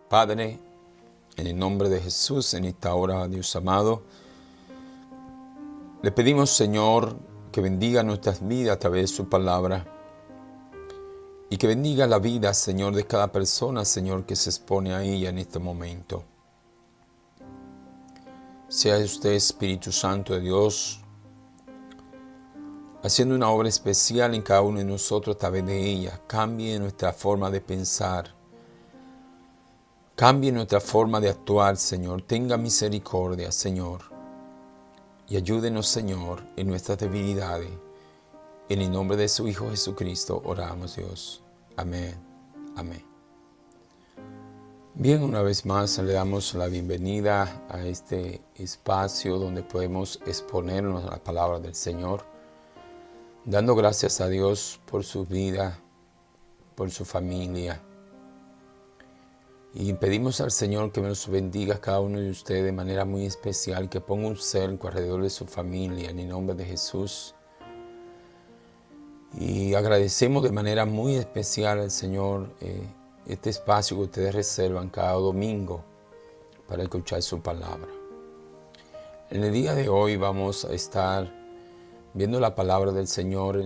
Padre, en el nombre de Jesús, en esta hora, Dios amado, le pedimos, Señor, que bendiga nuestras vidas a través de su palabra y que bendiga la vida, Señor, de cada persona, Señor, que se expone a ella en este momento. Sea usted, Espíritu Santo de Dios, haciendo una obra especial en cada uno de nosotros a través de ella. Cambie nuestra forma de pensar. Cambie nuestra forma de actuar, Señor. Tenga misericordia, Señor. Y ayúdenos, Señor, en nuestras debilidades. En el nombre de su Hijo Jesucristo oramos, Dios. Amén. Amén. Bien, una vez más le damos la bienvenida a este espacio donde podemos exponernos a la palabra del Señor, dando gracias a Dios por su vida, por su familia. Y pedimos al Señor que nos bendiga a cada uno de ustedes de manera muy especial, que ponga un cerco alrededor de su familia en el nombre de Jesús. Y agradecemos de manera muy especial al Señor este espacio que ustedes reservan cada domingo para escuchar su palabra. En el día de hoy vamos a estar viendo la palabra del Señor.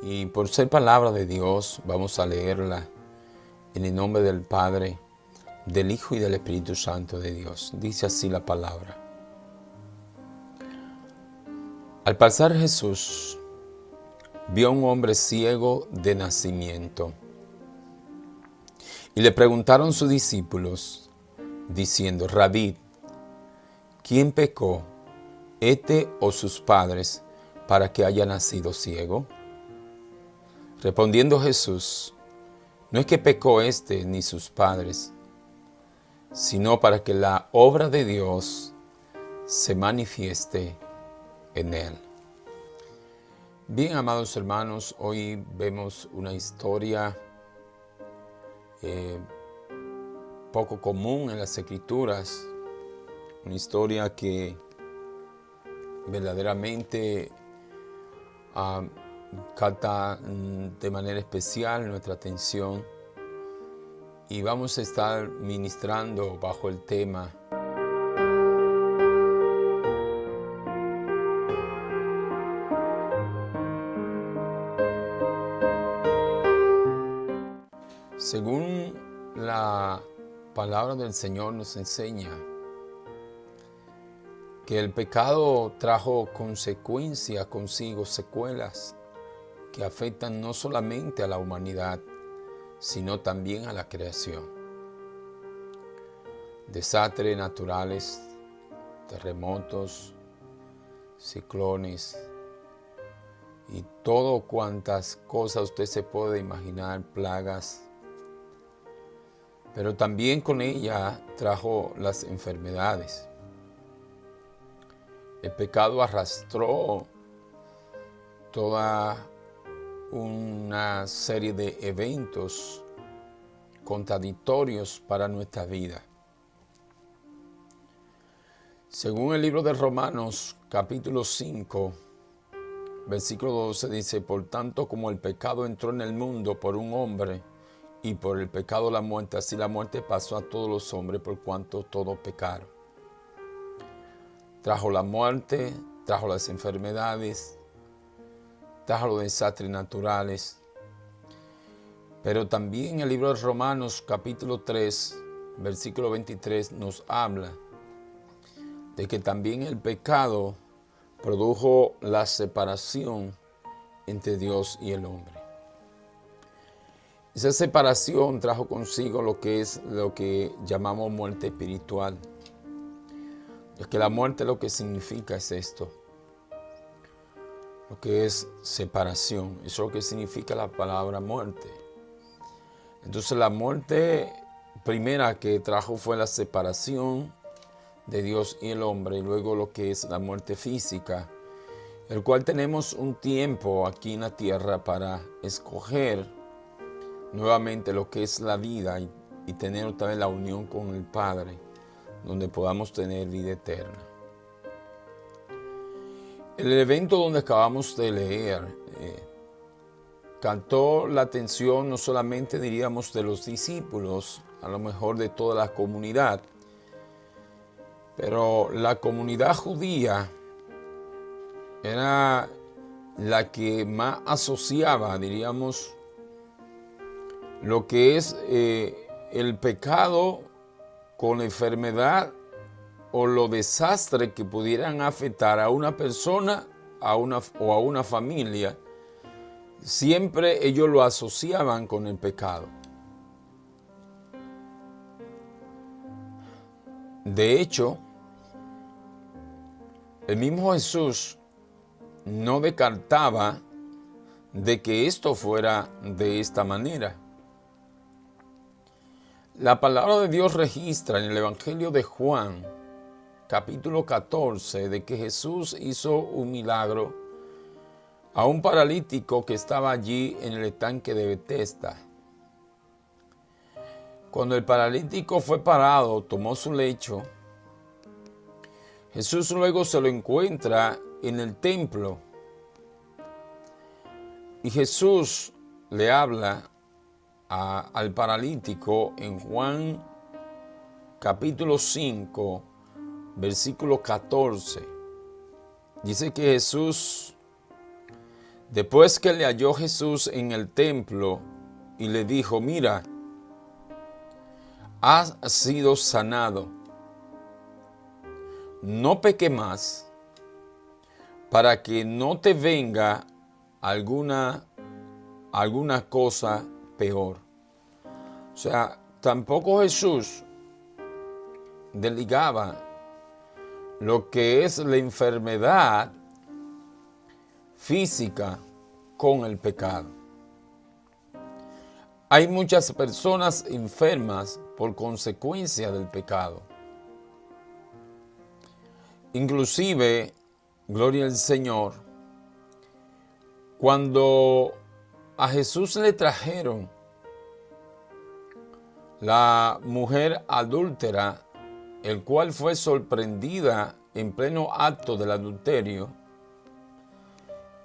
Y por ser palabra de Dios, vamos a leerla en el nombre del Padre, del Hijo y del Espíritu Santo de Dios. Dice así la palabra. Al pasar Jesús, vio a un hombre ciego de nacimiento. Y le preguntaron sus discípulos, diciendo, Rabí, ¿quién pecó, este o sus padres, para que haya nacido ciego? Respondiendo Jesús, no es que pecó este ni sus padres, sino para que la obra de Dios se manifieste en él. Bien, amados hermanos, hoy vemos una historia poco común en las Escrituras, una historia que verdaderamente capta de manera especial nuestra atención, y vamos a estar ministrando bajo el tema según la palabra del Señor nos enseña que el pecado trajo consecuencias consigo, secuelas que afectan no solamente a la humanidad, sino también a la creación. Desastres naturales, terremotos, ciclones y todo cuantas cosas usted se puede imaginar, plagas. Pero también con ella trajo las enfermedades. El pecado arrastró toda una serie de eventos contradictorios para nuestra vida. Según el libro de Romanos, capítulo 5, versículo 12, dice, por tanto, como el pecado entró en el mundo por un hombre, y por el pecado la muerte, así la muerte pasó a todos los hombres por cuanto todos pecaron. Trajo la muerte, trajo las enfermedades, trajo los desastres naturales. Pero también el libro de Romanos capítulo 3, versículo 23 nos habla de que también el pecado produjo la separación entre Dios y el hombre. Esa separación trajo consigo lo que llamamos muerte espiritual. Es que la muerte lo que significa es esto. Lo que es separación. Eso es lo que significa la palabra muerte. Entonces la muerte primera que trajo fue la separación de Dios y el hombre. Y luego lo que es la muerte física. El cual tenemos un tiempo aquí en la tierra para escoger nuevamente lo que es la vida y tener otra vez la unión con el Padre, donde podamos tener vida eterna. El evento donde acabamos de leer captó la atención no solamente, diríamos, de los discípulos, a lo mejor de toda la comunidad, pero la comunidad judía era la que más asociaba, diríamos, lo que es el pecado con la enfermedad o los desastres que pudieran afectar a una persona o a una familia. Siempre ellos lo asociaban con el pecado. De hecho, el mismo Jesús no descartaba de que esto fuera de esta manera. La palabra de Dios registra en el Evangelio de Juan, capítulo 14, de que Jesús hizo un milagro a un paralítico que estaba allí en el estanque de Betesda. Cuando el paralítico fue parado, tomó su lecho, Jesús luego se lo encuentra en el templo y Jesús le habla al paralítico en Juan capítulo 5, versículo 14. Dice que Jesús, después que le halló Jesús en el templo y le dijo: mira, has sido sanado, no peque más, para que no te venga alguna cosa peor. O sea, tampoco Jesús desligaba lo que es la enfermedad física con el pecado. Hay muchas personas enfermas por consecuencia del pecado. Inclusive, gloria al Señor, cuando a Jesús le trajeron la mujer adúltera, el cual fue sorprendida en pleno acto del adulterio,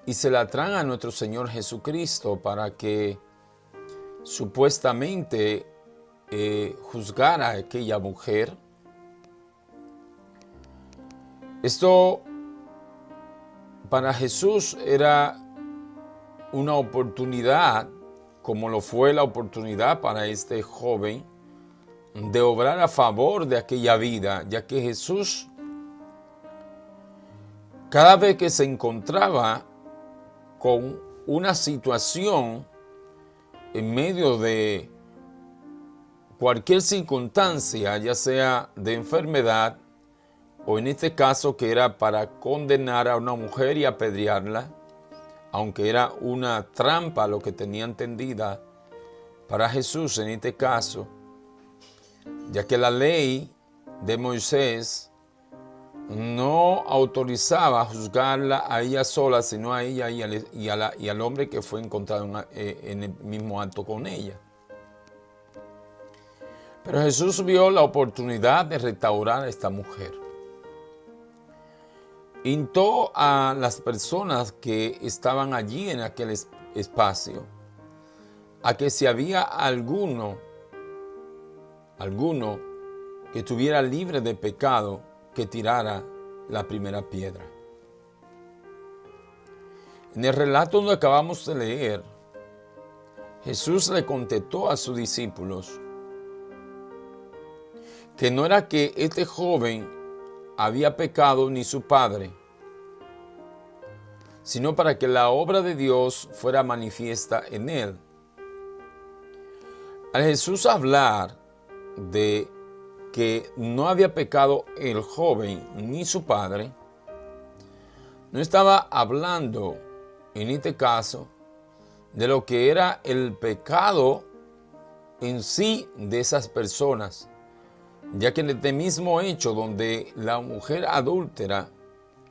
y se la traen a nuestro Señor Jesucristo para que supuestamente juzgara a aquella mujer. Esto para Jesús era una oportunidad, como lo fue la oportunidad para este joven, de obrar a favor de aquella vida, ya que Jesús, cada vez que se encontraba con una situación en medio de cualquier circunstancia, ya sea de enfermedad, o en este caso que era para condenar a una mujer y apedrearla, aunque era una trampa lo que tenía entendida para Jesús en este caso, ya que la ley de Moisés no autorizaba a juzgarla a ella sola, sino a ella y al hombre que fue encontrado en el mismo acto con ella. Pero Jesús vio la oportunidad de restaurar a esta mujer. Instó a las personas que estaban allí en aquel espacio a que si había alguno que estuviera libre de pecado, que tirara la primera piedra. En el relato donde acabamos de leer, Jesús le contestó a sus discípulos que no era que este joven había pecado ni su padre, sino para que la obra de Dios fuera manifiesta en él. Al Jesús hablar de que no había pecado el joven ni su padre, no estaba hablando en este caso de lo que era el pecado en sí de esas personas, ya que en este mismo hecho donde la mujer adúltera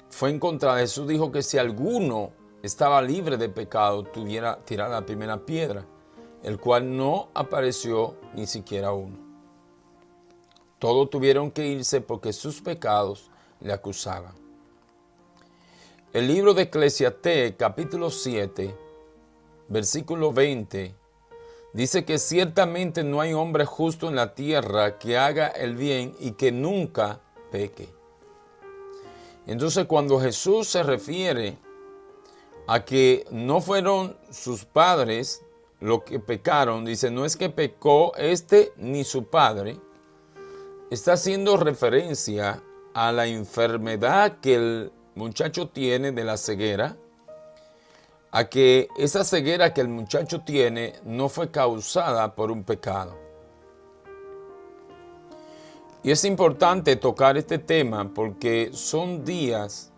fue encontrada, Jesús dijo que si alguno estaba libre de pecado, tuviera tirar la primera piedra, el cual no apareció ni siquiera uno. Todos tuvieron que irse porque sus pecados le acusaban. El libro de Eclesiastés, capítulo 7, versículo 20, dice que ciertamente no hay hombre justo en la tierra que haga el bien y que nunca peque. Entonces, cuando Jesús se refiere a que no fueron sus padres los que pecaron, dice, no es que pecó este ni su padre, está haciendo referencia a la enfermedad que el muchacho tiene de la ceguera, a que esa ceguera que el muchacho tiene no fue causada por un pecado. Y es importante tocar este tema porque son días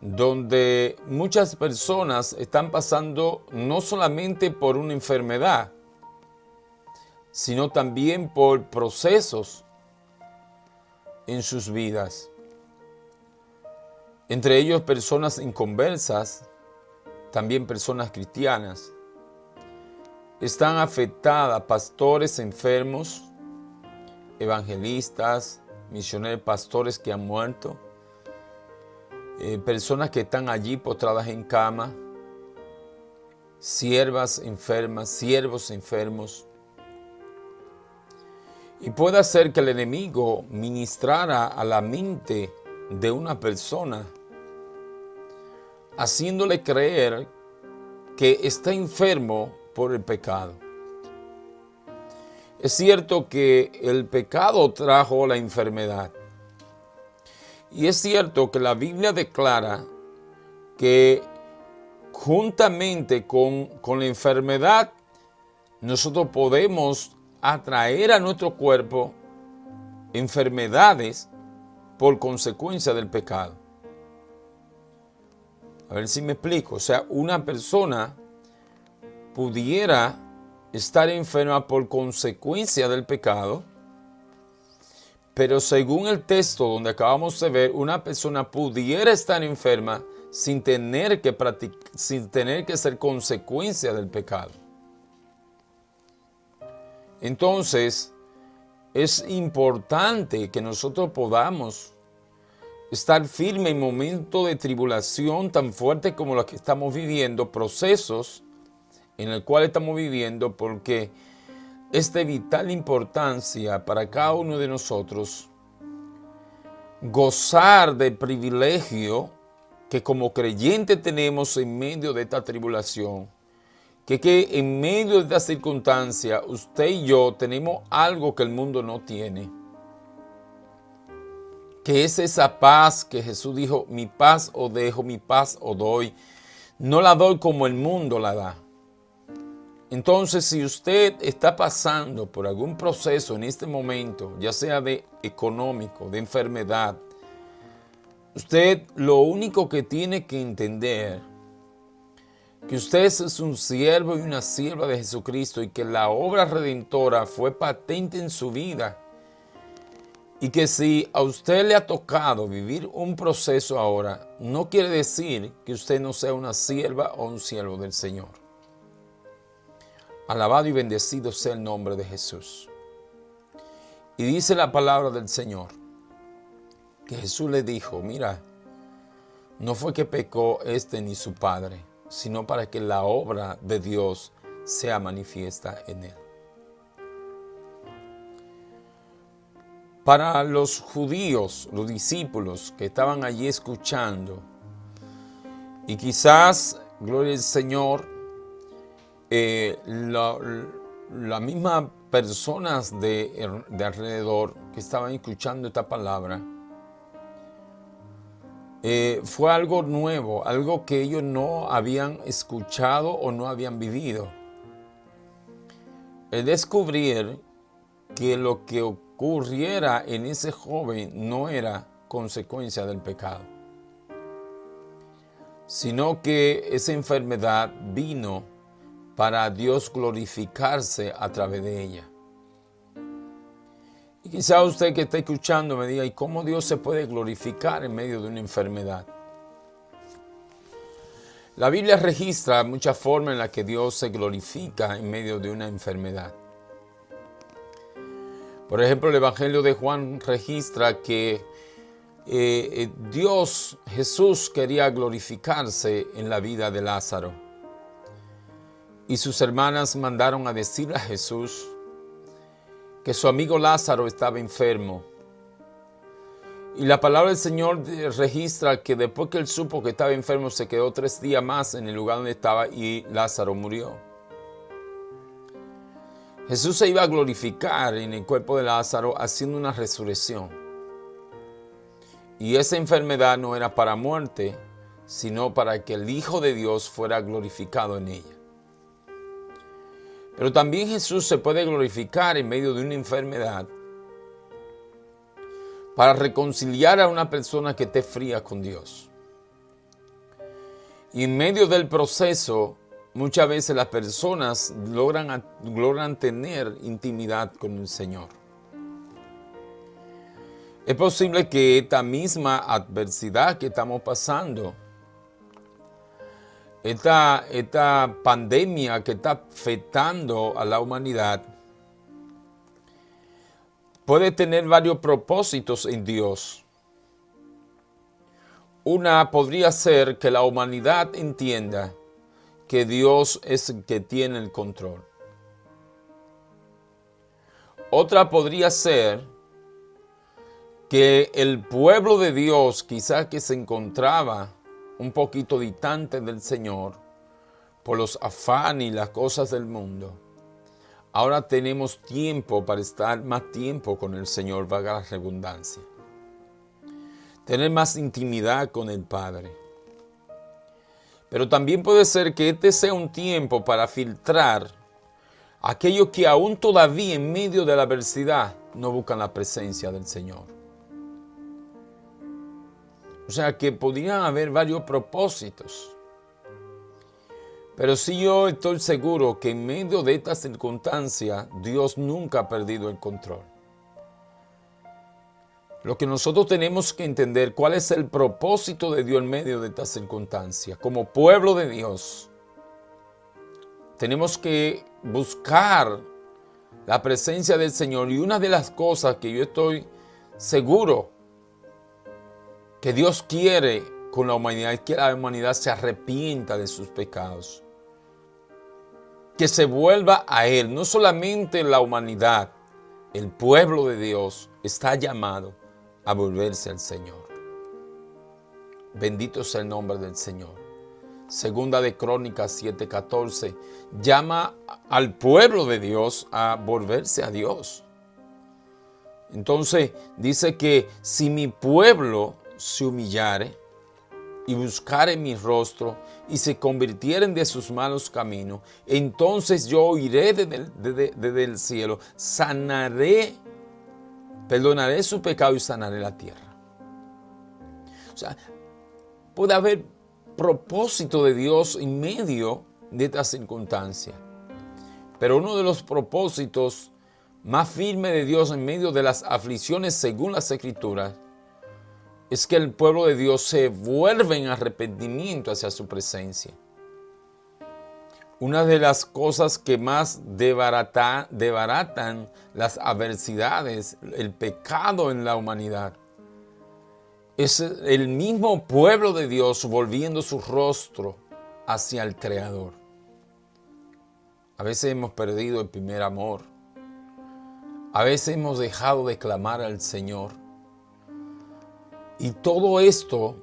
donde muchas personas están pasando no solamente por una enfermedad, sino también por procesos en sus vidas. Entre ellos personas inconversas, también personas cristianas. Están afectadas pastores enfermos, evangelistas, misioneros, pastores que han muerto, personas que están allí postradas en cama, siervas enfermas, siervos enfermos. Y puede ser que el enemigo ministrara a la mente de una persona, haciéndole creer que está enfermo por el pecado. Es cierto que el pecado trajo la enfermedad. Y es cierto que la Biblia declara que juntamente con la enfermedad, nosotros podemos atraer a nuestro cuerpo enfermedades por consecuencia del pecado. A ver si me explico. O sea, una persona pudiera estar enferma por consecuencia del pecado, pero según el texto donde acabamos de ver, una persona pudiera estar enferma sin tener que ser consecuencia del pecado. Entonces, es importante que nosotros podamos estar firmes en momentos de tribulación tan fuertes como los que estamos viviendo, procesos en el cual estamos viviendo, porque es de vital importancia para cada uno de nosotros gozar del privilegio que como creyente tenemos en medio de esta tribulación, que en medio de esta circunstancia usted y yo tenemos algo que el mundo no tiene, que es esa paz que Jesús dijo, mi paz os dejo, mi paz os doy, no la doy como el mundo la da. Entonces, si usted está pasando por algún proceso en este momento, ya sea de económico, de enfermedad, usted lo único que tiene que entender que usted es un siervo y una sierva de Jesucristo y que la obra redentora fue patente en su vida. Y que si a usted le ha tocado vivir un proceso ahora, no quiere decir que usted no sea una sierva o un siervo del Señor. Alabado y bendecido sea el nombre de Jesús. Y dice la palabra del Señor, que Jesús le dijo, mira, no fue que pecó este ni su padre, sino para que la obra de Dios sea manifiesta en él. Para los judíos, los discípulos que estaban allí escuchando, y quizás, gloria al Señor, las mismas personas de alrededor que estaban escuchando esta palabra, fue algo nuevo, algo que ellos no habían escuchado o no habían vivido. El descubrir que lo que ocurriera en ese joven no era consecuencia del pecado, sino que esa enfermedad vino para Dios glorificarse a través de ella. Y quizá usted que está escuchando me diga, ¿y cómo Dios se puede glorificar en medio de una enfermedad? La Biblia registra muchas formas en las que Dios se glorifica en medio de una enfermedad. Por ejemplo, el Evangelio de Juan registra que Dios, Jesús, quería glorificarse en la vida de Lázaro. Y sus hermanas mandaron a decirle a Jesús que su amigo Lázaro estaba enfermo. Y la palabra del Señor registra que después que él supo que estaba enfermo, se quedó 3 días más en el lugar donde estaba y Lázaro murió. Jesús se iba a glorificar en el cuerpo de Lázaro haciendo una resurrección. Y esa enfermedad no era para muerte, sino para que el Hijo de Dios fuera glorificado en ella. Pero también Jesús se puede glorificar en medio de una enfermedad para reconciliar a una persona que esté fría con Dios. Y en medio del proceso, muchas veces las personas logran tener intimidad con el Señor. Es posible que esta misma adversidad que estamos pasando, esta pandemia que está afectando a la humanidad, puede tener varios propósitos en Dios. Una podría ser que la humanidad entienda que Dios es el que tiene el control. Otra podría ser que el pueblo de Dios, quizás que se encontraba un poquito distante del Señor por los afanes y las cosas del mundo, ahora tenemos tiempo para estar más tiempo con el Señor, valga la redundancia. Tener más intimidad con el Padre. Pero también puede ser que este sea un tiempo para filtrar a aquellos que aún todavía en medio de la adversidad no buscan la presencia del Señor. O sea que podrían haber varios propósitos. Pero sí, yo estoy seguro que en medio de esta circunstancia, Dios nunca ha perdido el control. Lo que nosotros tenemos que entender, cuál es el propósito de Dios en medio de esta circunstancia. Como pueblo de Dios, tenemos que buscar la presencia del Señor. Y una de las cosas que yo estoy seguro que Dios quiere con la humanidad es que la humanidad se arrepienta de sus pecados. Que se vuelva a Él. No solamente la humanidad, el pueblo de Dios está llamado a volverse al Señor. Bendito sea el nombre del Señor. Segunda de Crónicas 7:14 llama al pueblo de Dios a volverse a Dios. Entonces dice que si mi pueblo se humillare y buscare mi rostro y se convirtieren de sus malos caminos, entonces yo oiré desde el cielo, perdonaré su pecado y sanaré la tierra. O sea, puede haber propósito de Dios en medio de esta circunstancia. Pero uno de los propósitos más firmes de Dios en medio de las aflicciones según las Escrituras es que el pueblo de Dios se vuelve en arrepentimiento hacia su presencia. Una de las cosas que más desbaratan las adversidades, el pecado en la humanidad, es el mismo pueblo de Dios volviendo su rostro hacia el Creador. A veces hemos perdido el primer amor. A veces hemos dejado de clamar al Señor. Y todo esto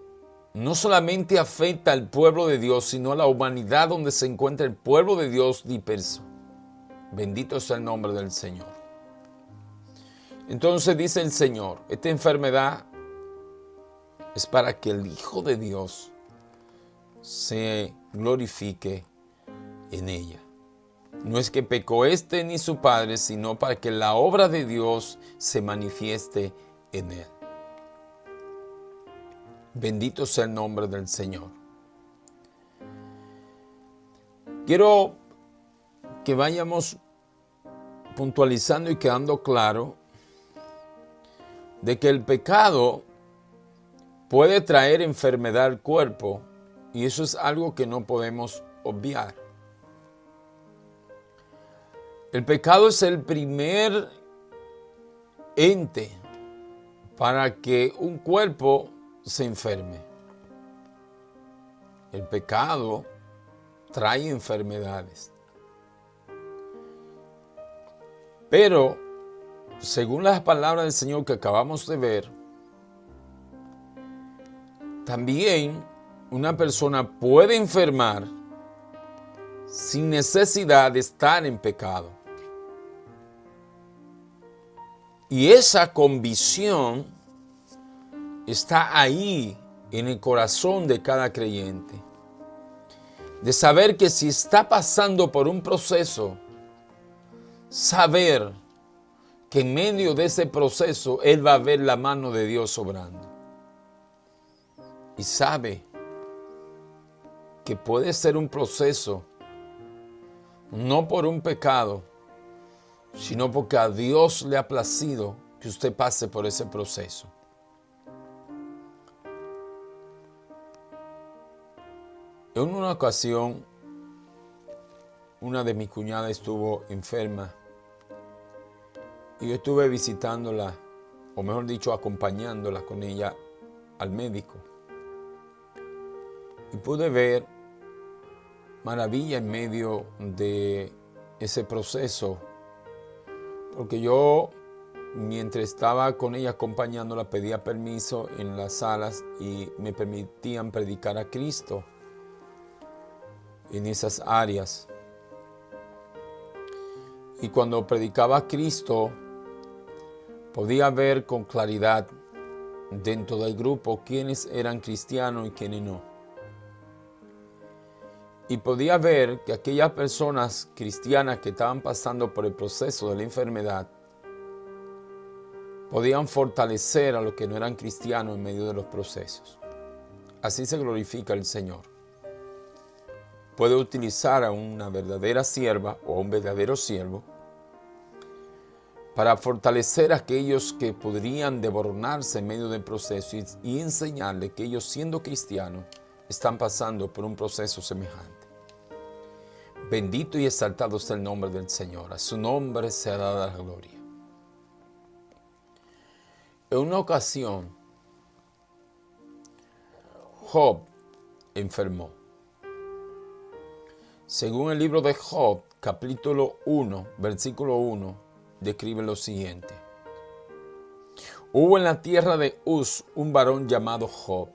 no solamente afecta al pueblo de Dios, sino a la humanidad donde se encuentra el pueblo de Dios disperso. Bendito sea el nombre del Señor. Entonces dice el Señor, esta enfermedad es para que el Hijo de Dios se glorifique en ella. No es que pecó este ni su padre, sino para que la obra de Dios se manifieste en él. Bendito sea el nombre del Señor. Quiero que vayamos puntualizando y quedando claro de que el pecado puede traer enfermedad al cuerpo y eso es algo que no podemos obviar. El pecado es el primer ente para que un cuerpo se enferme. El pecado trae enfermedades. Pero, según las palabras del Señor que acabamos de ver, también una persona puede enfermar sin necesidad de estar en pecado. Y esa convicción está ahí en el corazón de cada creyente. De saber que si está pasando por un proceso, saber que en medio de ese proceso él va a ver la mano de Dios obrando. Y sabe que puede ser un proceso, no por un pecado, sino porque a Dios le ha placido que usted pase por ese proceso. En una ocasión, una de mis cuñadas estuvo enferma y yo estuve visitándola, o mejor dicho, acompañándola con ella al médico. Y pude ver maravilla en medio de ese proceso, porque yo, mientras estaba con ella acompañándola, pedía permiso en las salas y me permitían predicar a Cristo en esas áreas. Y cuando predicaba a Cristo, podía ver con claridad dentro del grupo quiénes eran cristianos y quiénes no. Y podía ver que aquellas personas cristianas que estaban pasando por el proceso de la enfermedad podían fortalecer a los que no eran cristianos en medio de los procesos. Así se glorifica el Señor. Puede utilizar a una verdadera sierva o a un verdadero siervo para fortalecer a aquellos que podrían desboronarse en medio del proceso y enseñarles que ellos, siendo cristianos, están pasando por un proceso semejante. Bendito y exaltado sea el nombre del Señor. A su nombre sea dada la gloria. En una ocasión, Job enfermó. Según el libro de Job, capítulo 1, versículo 1, describe lo siguiente. Hubo en la tierra de Uz un varón llamado Job,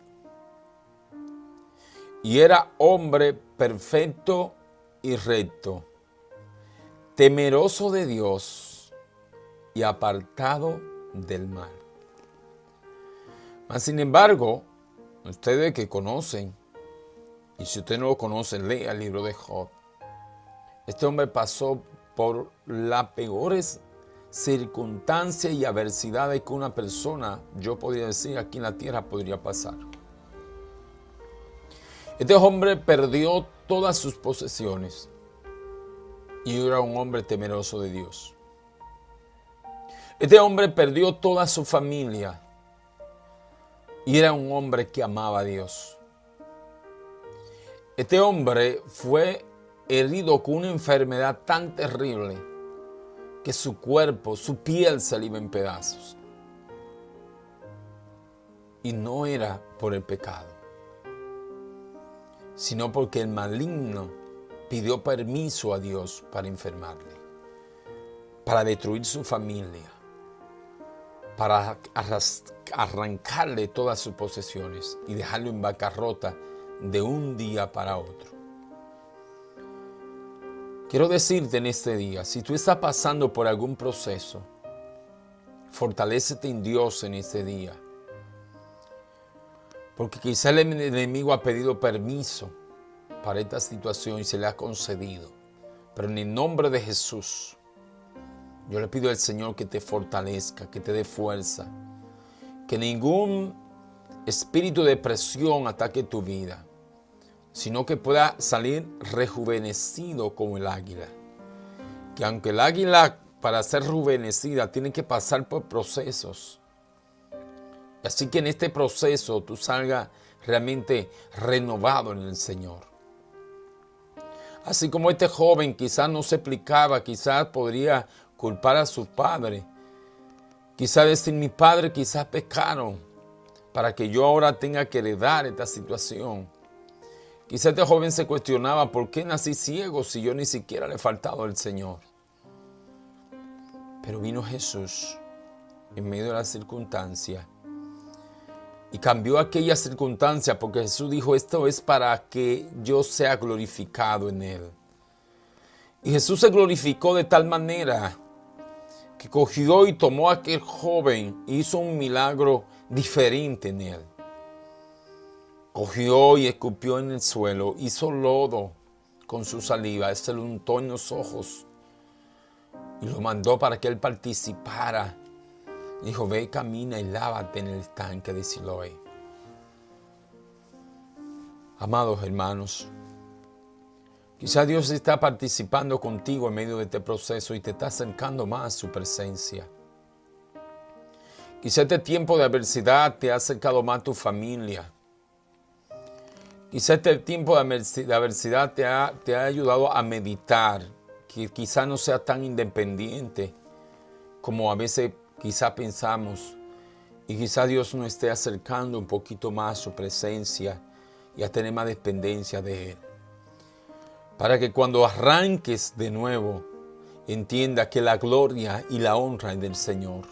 y era hombre perfecto y recto, temeroso de Dios y apartado del mal. Mas, sin embargo, ustedes que conocen, y si usted no lo conoce, lea el libro de Job. Este hombre pasó por las peores circunstancias y adversidades que una persona, yo podría decir, aquí en la tierra podría pasar. Este hombre perdió todas sus posesiones y era un hombre temeroso de Dios. Este hombre perdió toda su familia y era un hombre que amaba a Dios. Este hombre fue herido con una enfermedad tan terrible que su cuerpo, su piel se le iba en pedazos. Y no era por el pecado, sino porque el maligno pidió permiso a Dios para enfermarle, para destruir su familia, para arrancarle todas sus posesiones y dejarlo en bancarrota de un día para otro. Quiero decirte en este día, si tú estás pasando por algún proceso, fortalécete en Dios en este día. Porque quizá el enemigo ha pedido permiso para esta situación y se le ha concedido. Pero en el nombre de Jesús, yo le pido al Señor que te fortalezca, que te dé fuerza. Que ningún espíritu de presión ataque tu vida, sino que pueda salir rejuvenecido como el águila. Que aunque el águila, para ser rejuvenecida, tiene que pasar por procesos. Así que en este proceso tú salgas realmente renovado en el Señor. Así como este joven quizás no se explicaba, quizás podría culpar a su padre, Quizás decir, mis padres quizás pecaron para que yo ahora tenga que heredar esta situación. Quizás este joven se cuestionaba, ¿por qué nací ciego si yo ni siquiera le he faltado al Señor? Pero vino Jesús en medio de la circunstancia y cambió aquella circunstancia, porque Jesús dijo, esto es para que yo sea glorificado en él. Y Jesús se glorificó de tal manera que cogió y tomó a aquel joven e hizo un milagro diferente en él. Cogió y escupió en el suelo, hizo lodo con su saliva, se lo untó en los ojos y lo mandó para que él participara. Dijo, ve, camina y lávate en el estanque de Siloé. Amados hermanos, quizás Dios está participando contigo en medio de este proceso y te está acercando más a su presencia. Quizás este tiempo de adversidad te ha acercado más a tu familia. Quizás este tiempo de adversidad te ha ayudado a meditar, que quizás no sea tan independiente como a veces quizás pensamos. Y quizás Dios nos esté acercando un poquito más a su presencia y a tener más dependencia de Él. Para que cuando arranques de nuevo, entienda que la gloria y la honra es del Señor.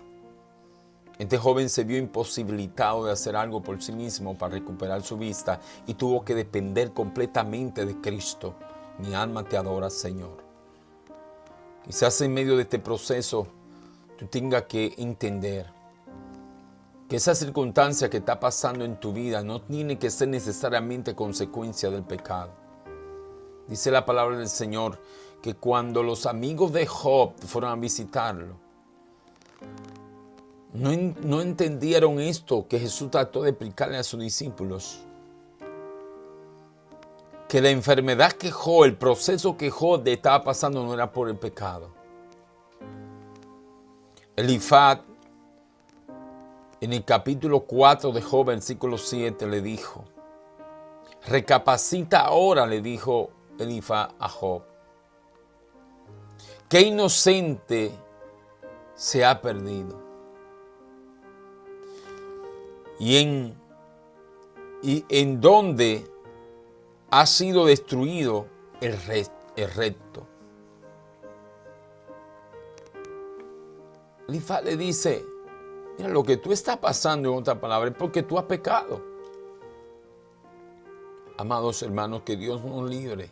Este joven se vio imposibilitado de hacer algo por sí mismo para recuperar su vista y tuvo que depender completamente de Cristo. Mi alma te adora, Señor. Quizás en medio de este proceso tú tengas que entender que esa circunstancia que está pasando en tu vida no tiene que ser necesariamente consecuencia del pecado. Dice la palabra del Señor que cuando los amigos de Job fueron a visitarlo, no entendieron esto que Jesús trató de explicarle a sus discípulos. Que la enfermedad que Job, el proceso que Job estaba pasando no era por el pecado. Elifaz, en el capítulo 4 de Job, versículo 7, le dijo, recapacita ahora, le dijo Elifaz a Job. Qué inocente se ha perdido. Y en donde ha sido destruido el recto. Elifaz le dice, mira, lo que tú estás pasando, en otras palabras, es porque tú has pecado. Amados hermanos, que Dios nos libre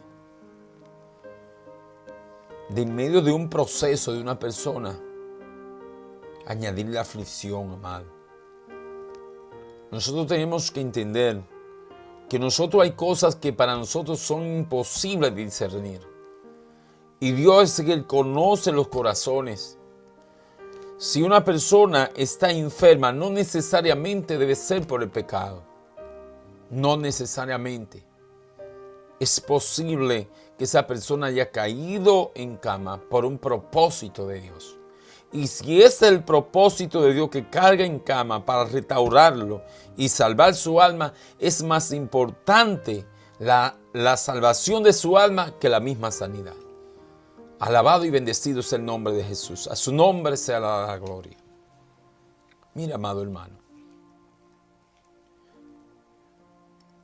de en medio de un proceso de una persona, añadirle aflicción, amado. Nosotros tenemos que entender que nosotros hay cosas que para nosotros son imposibles de discernir. Y Dios es el que conoce los corazones. Si una persona está enferma, no necesariamente debe ser por el pecado. No necesariamente. Es posible que esa persona haya caído en cama por un propósito de Dios. Y si es el propósito de Dios que carga en cama para restaurarlo y salvar su alma, es más importante la salvación de su alma que la misma sanidad. Alabado y bendecido es el nombre de Jesús. A su nombre sea la gloria. Mira, amado hermano.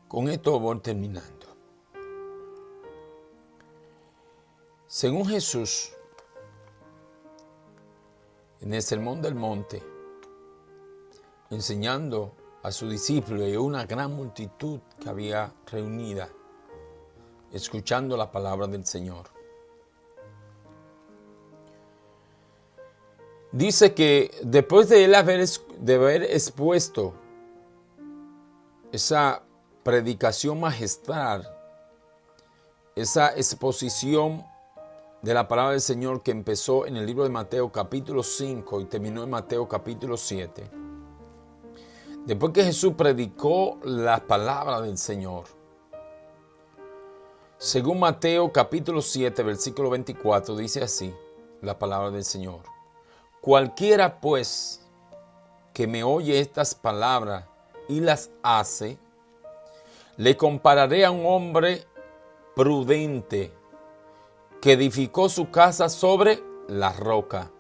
Con esto voy terminando. Según Jesús, en el Sermón del Monte, enseñando a sus discípulos y a una gran multitud que había reunida, escuchando la palabra del Señor. Dice que después de él haber expuesto esa predicación magistral, esa exposición de la palabra del Señor que empezó en el libro de Mateo capítulo 5 y terminó en Mateo capítulo 7. Después que Jesús predicó la palabra del Señor, según Mateo capítulo 7, versículo 24, dice así la palabra del Señor. Cualquiera pues que me oye estas palabras y las hace, le compararé a un hombre prudente que edificó su casa sobre la roca.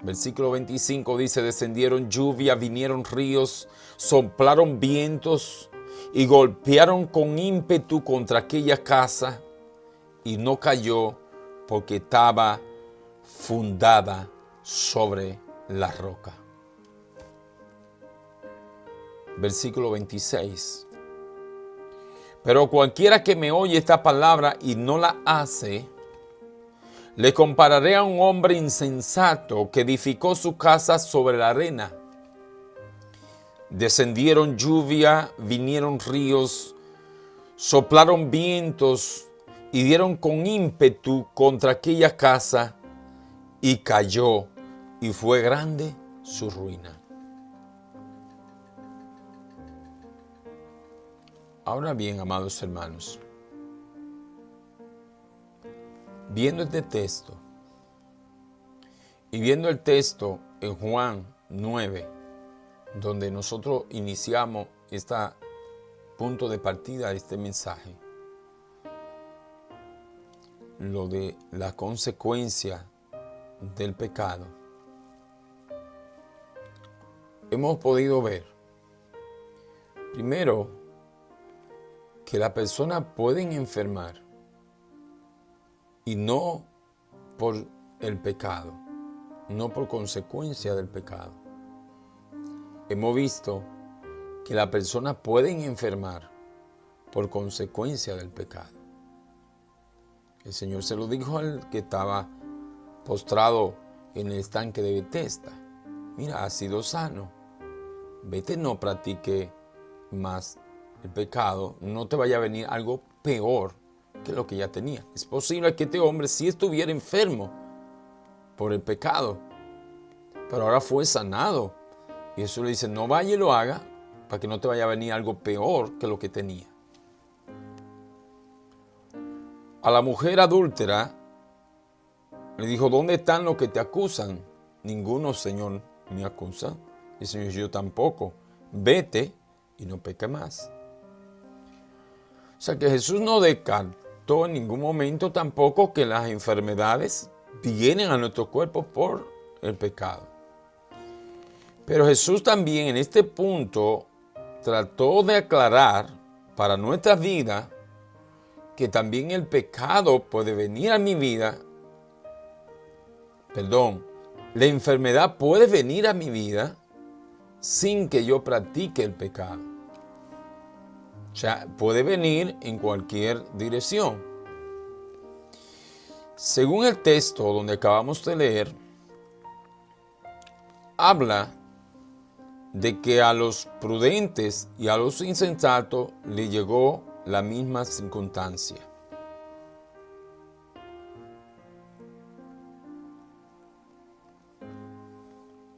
Versículo 25 dice, descendieron lluvia, vinieron ríos, soplaron vientos y golpearon con ímpetu contra aquella casa y no cayó porque estaba fundada sobre la roca. Versículo 26. Pero cualquiera que me oye esta palabra y no la hace, le compararé a un hombre insensato que edificó su casa sobre la arena. Descendieron lluvia, vinieron ríos, soplaron vientos y dieron con ímpetu contra aquella casa y cayó, y fue grande su ruina. Ahora bien, amados hermanos, viendo este texto y viendo el texto en Juan 9, donde nosotros iniciamos este punto de partida de este mensaje, lo de la consecuencia del pecado, hemos podido ver, primero, que las personas pueden enfermar y no por el pecado, no por consecuencia del pecado. Hemos visto que las personas pueden enfermar por consecuencia del pecado. El Señor se lo dijo al que estaba postrado en el estanque de Betesda. Mira, has sido sano. Vete, no practique más el pecado, no te vaya a venir algo peor que lo que ya tenía. Es posible que este hombre sí estuviera enfermo por el pecado, pero ahora fue sanado. Y Jesús le dice, no vaya y lo haga para que no te vaya a venir algo peor que lo que tenía. A la mujer adúltera le dijo, ¿dónde están los que te acusan? Ninguno, Señor, me acusa. Y el Señor, yo tampoco. Vete y no peque más. O sea que Jesús no descartó en ningún momento tampoco que las enfermedades vienen a nuestro cuerpo por el pecado. Pero Jesús también en este punto trató de aclarar para nuestra vida que también el pecado puede venir a mi vida. La enfermedad puede venir a mi vida sin que yo practique el pecado. O sea, puede venir en cualquier dirección. Según el texto donde acabamos de leer, habla de que a los prudentes y a los insensatos le llegó la misma circunstancia.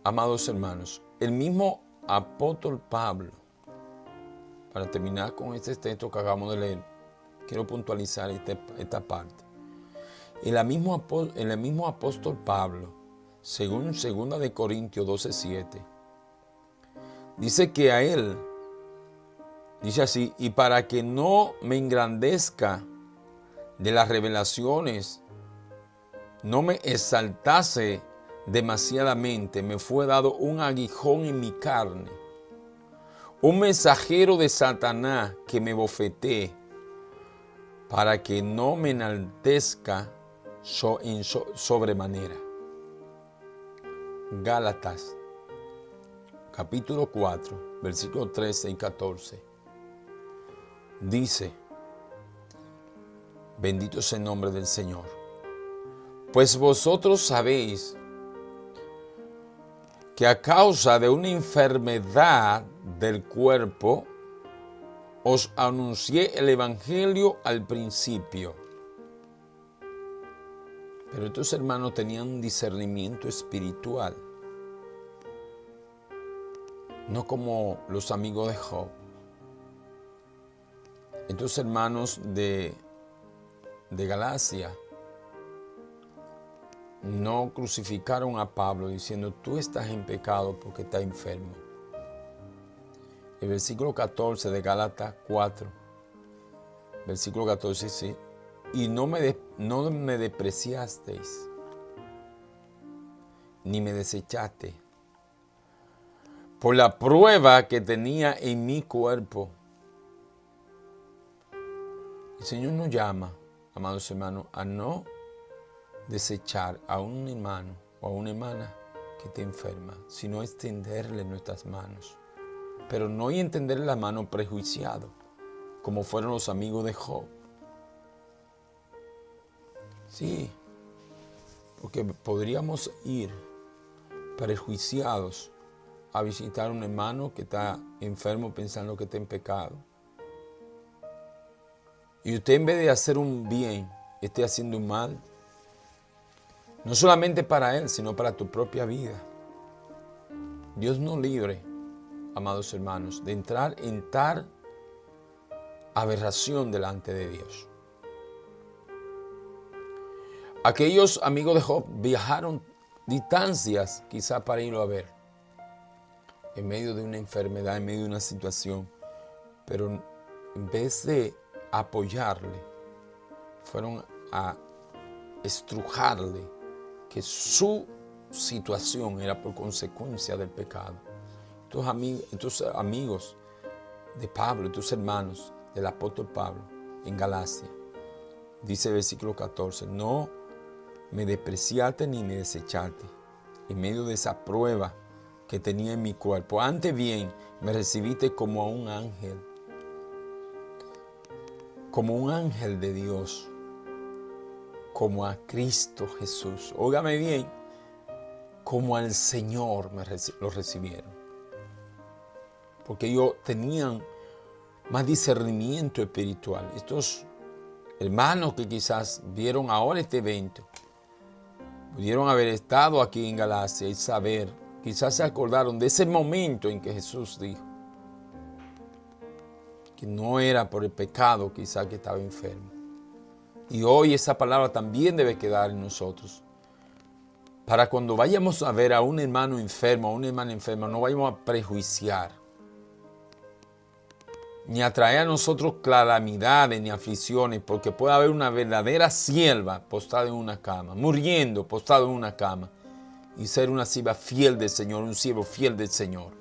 Amados hermanos, el mismo apóstol Pablo, para terminar con este texto que acabamos de leer, quiero puntualizar esta parte. El mismo apóstol Pablo, según 2 de Corintios 12:7, dice que a él, dice así, y para que no me engrandezca de las revelaciones, no me exaltase demasiadamente, me fue dado un aguijón en mi carne, un mensajero de Satanás que me bofetee, para que no me enaltezca sobremanera. Gálatas, capítulo 4, versículos 13 y 14. Dice, bendito sea el nombre del Señor, pues vosotros sabéis que a causa de una enfermedad del cuerpo, os anuncié el evangelio al principio. Pero estos hermanos tenían un discernimiento espiritual, no como los amigos de Job. Estos hermanos de Galacia no crucificaron a Pablo diciendo, tú estás en pecado porque estás enfermo. El versículo 14 de Gálatas 4, versículo 14 dice, y no me despreciasteis, ni me desechaste. Por la prueba que tenía en mi cuerpo. El Señor nos llama, amados hermanos, a no desechar a un hermano o a una hermana que te enferma, sino extenderle nuestras manos. Pero no extenderle la mano prejuiciado, como fueron los amigos de Job. Sí, porque podríamos ir prejuiciados a visitar a un hermano que está enfermo pensando que está en pecado. Y usted, en vez de hacer un bien, esté haciendo un mal. No solamente para él, sino para tu propia vida. Dios nos libre, amados hermanos, de entrar en tal aberración delante de Dios. Aquellos amigos de Job viajaron distancias quizá para irlo a ver, en medio de una enfermedad, en medio de una situación, pero en vez de apoyarle, fueron a estrujarle que su situación era por consecuencia del pecado. Estos amigos de Pablo, estos hermanos del apóstol Pablo en Galacia, dice el versículo 14, no me despreciaste ni me desechaste en medio de esa prueba que tenía en mi cuerpo. Antes bien, me recibiste como a un ángel de Dios, como a Cristo Jesús. Óigame bien, como al Señor lo recibieron. Porque ellos tenían más discernimiento espiritual. Estos hermanos que quizás vieron ahora este evento, pudieron haber estado aquí en Galacia y saber, quizás se acordaron de ese momento en que Jesús dijo que no era por el pecado quizás que estaba enfermo. Y hoy esa palabra también debe quedar en nosotros. Para cuando vayamos a ver a un hermano enfermo, a una hermana enferma, no vayamos a prejuiciar, ni a traer a nosotros calamidades ni aflicciones, porque puede haber una verdadera sierva postrada en una cama, muriendo postrado en una cama, y ser una sierva fiel del Señor, un siervo fiel del Señor.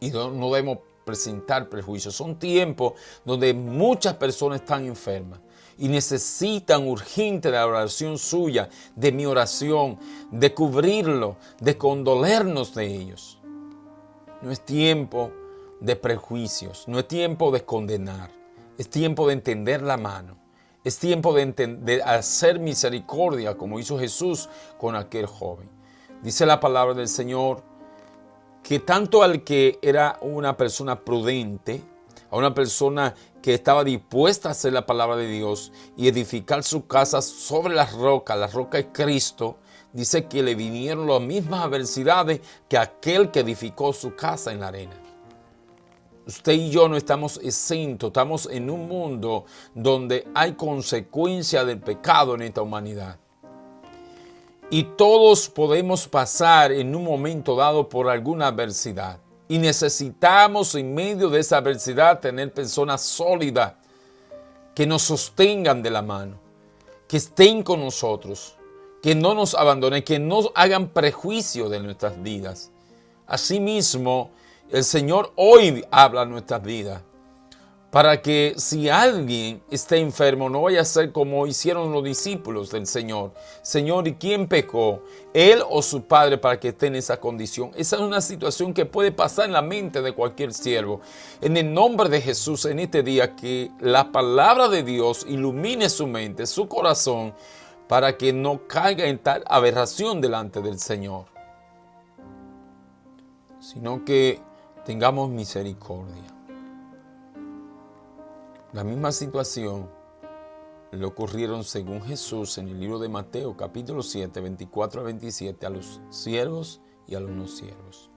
Y no debemos presentar prejuicios. Son tiempos donde muchas personas están enfermas y necesitan urgente de la oración suya, de mi oración, de cubrirlo, de condolernos de ellos. No es tiempo de prejuicios, no es tiempo de condenar, es tiempo de entender la mano, es tiempo de hacer misericordia como hizo Jesús con aquel joven. Dice la palabra del Señor que tanto al que era una persona prudente, a una persona que estaba dispuesta a hacer la palabra de Dios y edificar su casa sobre la roca es Cristo, dice que le vinieron las mismas adversidades que aquel que edificó su casa en la arena. Usted y yo no estamos exentos, estamos en un mundo donde hay consecuencia del pecado en esta humanidad. Y todos podemos pasar en un momento dado por alguna adversidad. Y necesitamos en medio de esa adversidad tener personas sólidas que nos sostengan de la mano, que estén con nosotros, que no nos abandonen, que no hagan prejuicio de nuestras vidas. Asimismo, el Señor hoy habla en nuestras vidas para que si alguien está enfermo no vaya a ser como hicieron los discípulos del Señor. Señor, ¿y quién pecó? ¿Él o su padre para que esté en esa condición? Esa es una situación que puede pasar en la mente de cualquier siervo. En el nombre de Jesús, en este día, que la palabra de Dios ilumine su mente, su corazón, para que no caiga en tal aberración delante del Señor, sino que tengamos misericordia. La misma situación le ocurrieron según Jesús en el libro de Mateo, capítulo 7, 24 a 27, a los siervos y a los no siervos.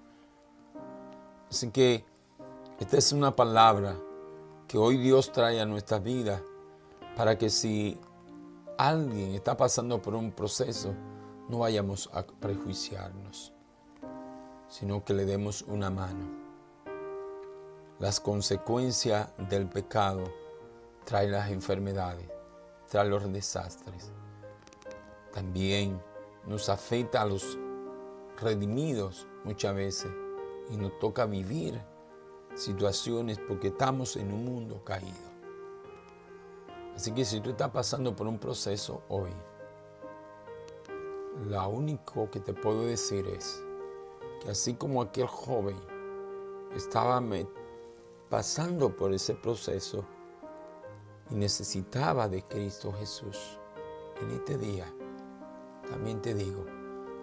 Así que esta es una palabra que hoy Dios trae a nuestras vidas para que si alguien está pasando por un proceso, no vayamos a prejuiciarnos, sino que le demos una mano. Las consecuencias del pecado traen las enfermedades, traen los desastres. También nos afecta a los redimidos muchas veces y nos toca vivir situaciones porque estamos en un mundo caído. Así que si tú estás pasando por un proceso hoy, lo único que te puedo decir es que así como aquel joven estaba pasando por ese proceso y necesitaba de Cristo Jesús, en este día también te digo,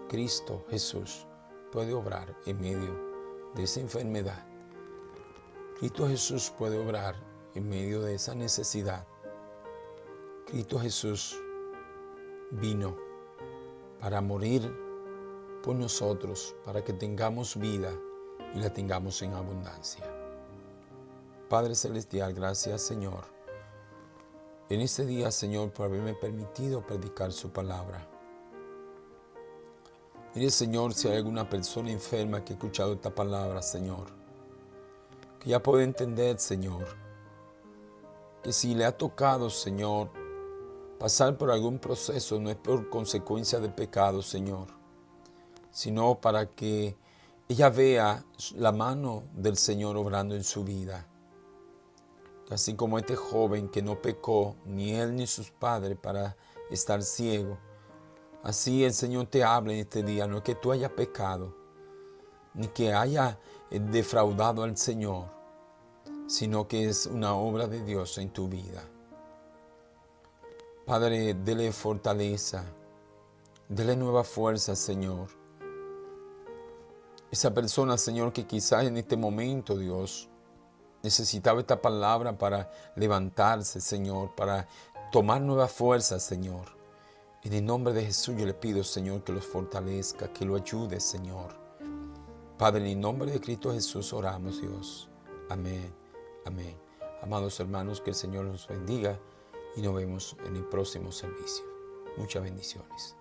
Cristo Jesús puede obrar en medio de esa enfermedad. Cristo Jesús puede obrar en medio de esa necesidad. Cristo Jesús vino para morir por nosotros, para que tengamos vida y la tengamos en abundancia. Padre Celestial, gracias Señor, en este día Señor por haberme permitido predicar su palabra. Mire Señor, si hay alguna persona enferma que ha escuchado esta palabra, Señor, que ya puede entender, Señor, que si le ha tocado, Señor, pasar por algún proceso no es por consecuencia del pecado, Señor, sino para que ella vea la mano del Señor obrando en su vida. Así como este joven que no pecó, ni él ni sus padres, para estar ciego, así el Señor te habla en este día. No es que tú hayas pecado, ni que haya defraudado al Señor, sino que es una obra de Dios en tu vida. Padre, dele fortaleza, dele nueva fuerza, Señor. Esa persona, Señor, que quizás en este momento, Dios, necesitaba esta palabra para levantarse, Señor, para tomar nueva fuerza, Señor. En el nombre de Jesús yo le pido, Señor, que los fortalezca, que lo ayude, Señor. Padre, en el nombre de Cristo Jesús oramos, Dios. Amén, amén. Amados hermanos, que el Señor los bendiga y nos vemos en el próximo servicio. Muchas bendiciones.